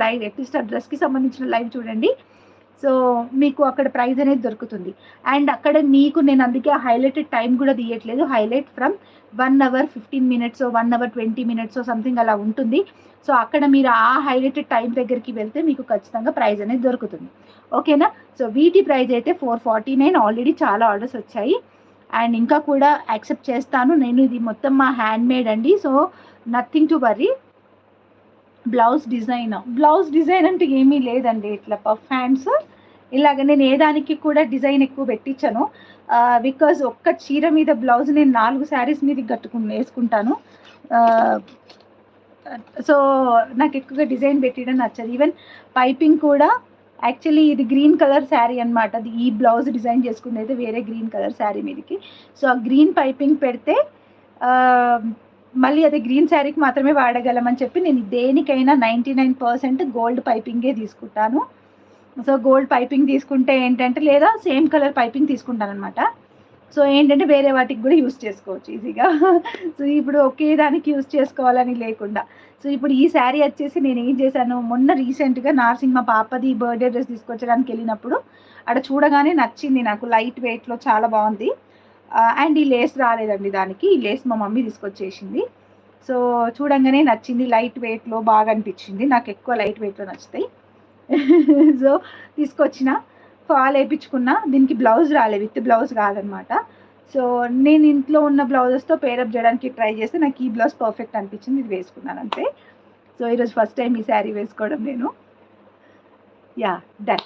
Live, at least ఆ డ్రెస్కి సంబంధించిన లైవ్ చూడండి. సో మీకు అక్కడ ప్రైస్ అనేది దొరుకుతుంది. అండ్ అక్కడ మీకు నేను అందుకే హైలైటెడ్ టైం కూడా తీయట్లేదు. Highlight from 1 hour 15 minutes, 1 hour 20 minutes something అలా ఉంటుంది. సో అక్కడ మీరు ఆ హైలైటెడ్ టైం దగ్గరికి వెళ్తే మీకు ఖచ్చితంగా ప్రైస్ అనేది దొరుకుతుంది. ఓకేనా? సో వీటి ప్రైస్ అయితే 449. ఆల్రెడీ చాలా ఆర్డర్స్ వచ్చాయి అండ్ ఇంకా కూడా యాక్సెప్ట్ చేస్తాను నేను. ఇది మొత్తం మా హ్యాండ్ మేడ్ అండి. So nothing to worry. Blouse design అంటే ఏమీ లేదండి. ఇట్లా పఫ్ హ్యాండ్స్ ఇలాగ నేను ఏ దానికి కూడా డిజైన్ ఎక్కువ పెట్టించాను. బికాజ్ ఒక్క చీర మీద బ్లౌజ్ నేను 4 శారీస్ మీద వేసుకుంటాను. సో నాకు ఎక్కువగా డిజైన్ పెట్టడం నచ్చదు. ఈవెన్ పైపింగ్ కూడా యాక్చువల్లీ ఇది గ్రీన్ కలర్ శారీ అనమాట. అది ఈ బ్లౌజ్ డిజైన్ చేసుకునేది వేరే గ్రీన్ కలర్ శారీ మీదకి. సో ఆ గ్రీన్ పైపింగ్ పెడితే మళ్ళీ అది గ్రీన్ శారీకి మాత్రమే వాడగలమని చెప్పి నేను దేనికైనా 99% గోల్డ్ పైపింగే తీసుకుంటాను. సో గోల్డ్ పైపింగ్ తీసుకుంటే ఏంటంటే, లేదా సేమ్ కలర్ పైపింగ్ తీసుకుంటాను అనమాట. సో ఏంటంటే వేరే వాటికి కూడా యూస్ చేసుకోవచ్చు ఈజీగా. సో ఇప్పుడు ఒకే దానికి యూస్ చేసుకోవాలని లేకుండా. సో ఇప్పుడు ఈ శారీ వచ్చేసి నేను ఏం చేశాను, మొన్న రీసెంట్గా నార్సింగ్ మా పాపది బర్త్డే డ్రెస్ తీసుకొచ్చడానికి వెళ్ళినప్పుడు అక్కడ చూడగానే నచ్చింది నాకు. లైట్ వెయిట్లో చాలా బాగుంది. అండ్ ఈ లేస్ రాలేదండి దానికి. ఈ లేస్ మా మమ్మీ తీసుకొచ్చేసింది. సో చూడంగానే నచ్చింది. లైట్ వెయిట్లో బాగా అనిపించింది. నాకు ఎక్కువ లైట్ వెయిట్లో నచ్చుతాయి. సో తీసుకొచ్చిన, ఫాల్ వేయించుకున్నా. దీనికి బ్లౌజ్ రాలేదు, విత్ బ్లౌజ్ కాదనమాట. సో నేను ఇంట్లో ఉన్న బ్లౌజెస్తో పేరప్ చేయడానికి ట్రై చేస్తే నాకు ఈ బ్లౌజ్ పర్ఫెక్ట్ అనిపించింది. ఇది వేసుకున్నాను అంతే. సో ఈరోజు ఫస్ట్ టైం ఈ శారీ వేసుకోవడం నేను. Yeah done.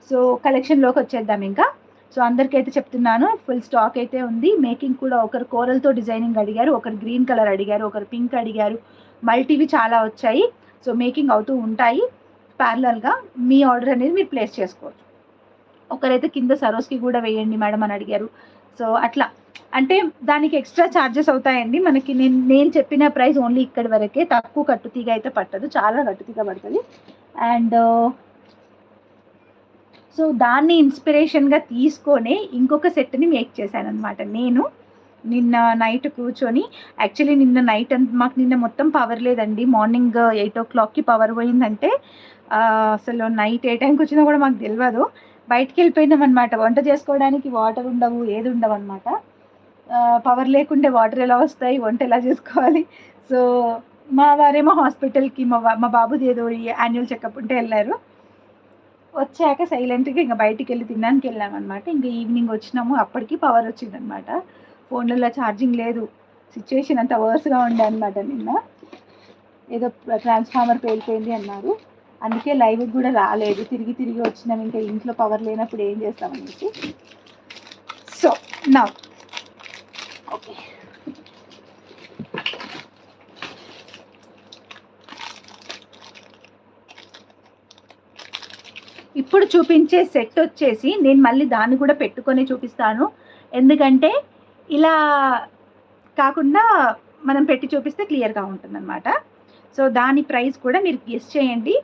సో కలెక్షన్లోకి వచ్చేద్దాం ఇంకా. సో అందరికైతే చెప్తున్నాను, ఫుల్ స్టాక్ అయితే ఉంది. మేకింగ్ కూడా ఒకరు కోరల్తో డిజైనింగ్ అడిగారు, ఒకరు గ్రీన్ కలర్ అడిగారు, ఒకరు పింక్ అడిగారు. మల్టీవి చాలా వచ్చాయి. సో మేకింగ్ అవుతూ ఉంటాయి ప్యారలల్గా. మీ ఆర్డర్ అనేది మీరు ప్లేస్ చేసుకోవచ్చు. ఒకరైతే కింద సరోస్కి కూడా వేయండి మేడం అని అడిగారు. సో అట్లా అంటే దానికి ఎక్స్ట్రా ఛార్జెస్ అవుతాయండి మనకి. నేను చెప్పిన ప్రైస్ ఓన్లీ ఇక్కడి వరకే. తక్కువ కట్టుతీగ అయితే పట్టదు, చాలా కట్టుతీగ పడుతుంది. అండ్ సో దాన్ని ఇన్స్పిరేషన్గా తీసుకొని ఇంకొక సెట్ని మేక్ చేశాను అనమాట నేను. నిన్న నైట్ కూర్చొని, యాక్చువల్లీ నిన్న నైట్ మాకు నిన్న మొత్తం పవర్ లేదండి. మార్నింగ్ 8 o'clockకి పవర్ పోయిందంటే అసలు నైట్ ఏ టైంకి వచ్చినా కూడా మాకు తెలియదు. బయటికి వెళ్ళిపోయినాం అనమాట. వంట చేసుకోవడానికి వాటర్ ఉండవు, ఏది ఉండవు అనమాట. పవర్ లేకుంటే వాటర్ ఎలా వస్తాయి, వంట ఎలా చేసుకోవాలి. సో మా వారేమో హాస్పిటల్కి మా బాబుది ఏదో యాన్యువల్ చెకప్ ఉంటే వెళ్ళారు. వచ్చాక సైలెంట్గా ఇంకా బయటికి వెళ్ళి తినడానికి వెళ్ళామన్నమాట. ఇంకా ఈవినింగ్ వచ్చినాము, అప్పటికి పవర్ వచ్చిందనమాట. ఫోన్లలో ఛార్జింగ్ లేదు. సిచ్యువేషన్ అంతా వర్స్గా ఉండే అనమాట. నిన్న ఏదో ట్రాన్స్ఫార్మర్ పేలిపోయింది అన్నారు, అందుకే లైవ్ కూడా రాలేదు. తిరిగి వచ్చినాం. ఇంకా ఇంట్లో పవర్ లేనప్పుడు ఏం చేస్తామనేసి. సో నా ఓకే, ఇప్పుడు చూపించే సెట్ వచ్చేసి నేను మళ్ళీ దాన్ని కూడా పెట్టుకొని చూపిస్తాను. ఎందుకంటే ఇలా కాకుండా మనం పెట్టి చూపిస్తే క్లియర్గా ఉంటుందన్నమాట. సో దాని ప్రైస్ కూడా మీరు గెస్ చేయండి.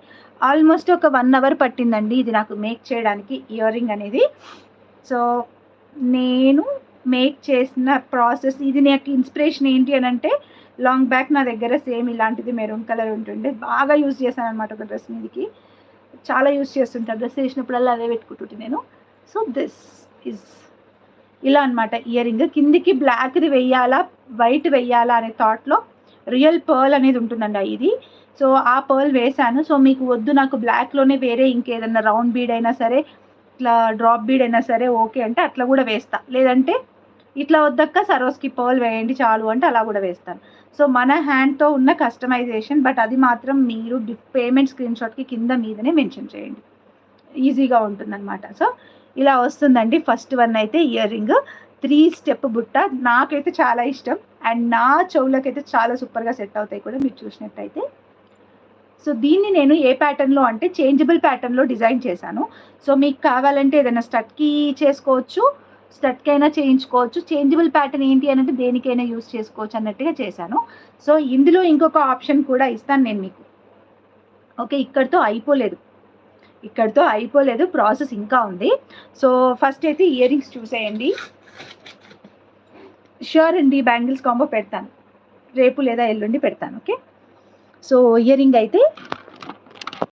ఆల్మోస్ట్ ఒక 1 అవర్ పట్టిందండి ఇది నాకు మేక్ చేయడానికి, ఇయర్ రింగ్ అనేది. సో నేను మేక్ చేసిన ప్రాసెస్ ఇది. నాకు ఇన్స్పిరేషన్ ఏంటి అని అంటే, లాంగ్ బ్యాక్ నా దగ్గర సేమ్ ఇలాంటిది మెరూన్ కలర్ ఉంటుండే, బాగా యూజ్ చేశాను అనమాట ఒక డ్రెస్ మీదకి. చాలా యూజ్ చేస్తుంటాను, డ్రెస్ వేసినప్పుడల్లా అదే పెట్టుకుంటుంటే నేను. సో దిస్ ఇస్ ఇలా అనమాట ఇయర్ రింగ్. కిందికి బ్లాక్ది వెయ్యాలా వైట్ వెయ్యాలా అనే థాట్లో రియల్ పర్ల్ అనేది ఉంటుందండి ఇది. సో ఆ పర్ల్ వేసాను. సో మీకు వద్దు నాకు బ్లాక్లోనే వేరే ఇంకేదన్నా రౌండ్ బీడ్ అయినా సరే, ఇట్లా డ్రాప్ బీడ్ అయినా సరే ఓకే అంటే అట్లా కూడా వేస్తా. లేదంటే ఇట్లా వద్దక్క సరోస్కి పర్ల్ వేయండి చాలు అంటే అలా కూడా వేస్తాను. సో మన హ్యాండ్తో ఉన్న కస్టమైజేషన్, బట్ అది మాత్రం మీరు పేమెంట్ స్క్రీన్ షాట్కి కింద మీదనే మెన్షన్ చేయండి, ఈజీగా ఉంటుందన్నమాట. సో ఇలా వస్తుందండి. ఫస్ట్ వన్ అయితే ఇయర్ రింగ్ 3 స్టెప్ బుట్ట. నాకైతే చాలా ఇష్టం అండ్ నా చెవులకైతే చాలా సూపర్గా సెట్ అవుతాయి కూడా మీరు చూసినట్టయితే. సో దీన్ని నేను ఏ ప్యాటర్న్లో అంటే చేంజబుల్ ప్యాటర్న్లో డిజైన్ చేశాను. సో మీకు కావాలంటే ఏదైనా స్టడ్కి చేసుకోవచ్చు, స్టడ్కి అయినా చేయించుకోవచ్చు. చేంజబుల్ ప్యాటర్న్ ఏంటి అని అంటే దేనికైనా యూస్ చేసుకోవచ్చు అన్నట్టుగా చేశాను. సో ఇందులో ఇంకొక ఆప్షన్ కూడా ఇస్తాను నేను మీకు. ఓకే, ఇక్కడితో అయిపోలేదు, ప్రాసెస్ ఇంకా ఉంది. సో ఫస్ట్ అయితే ఇయర్ రింగ్స్ చూసేయండి. షూర్ అండి, బ్యాంగిల్స్ కాంబో పెడతాను రేపు లేదా ఎల్లుండి పెడతాను. ఓకే, సో ఇయర్ రింగ్ అయితే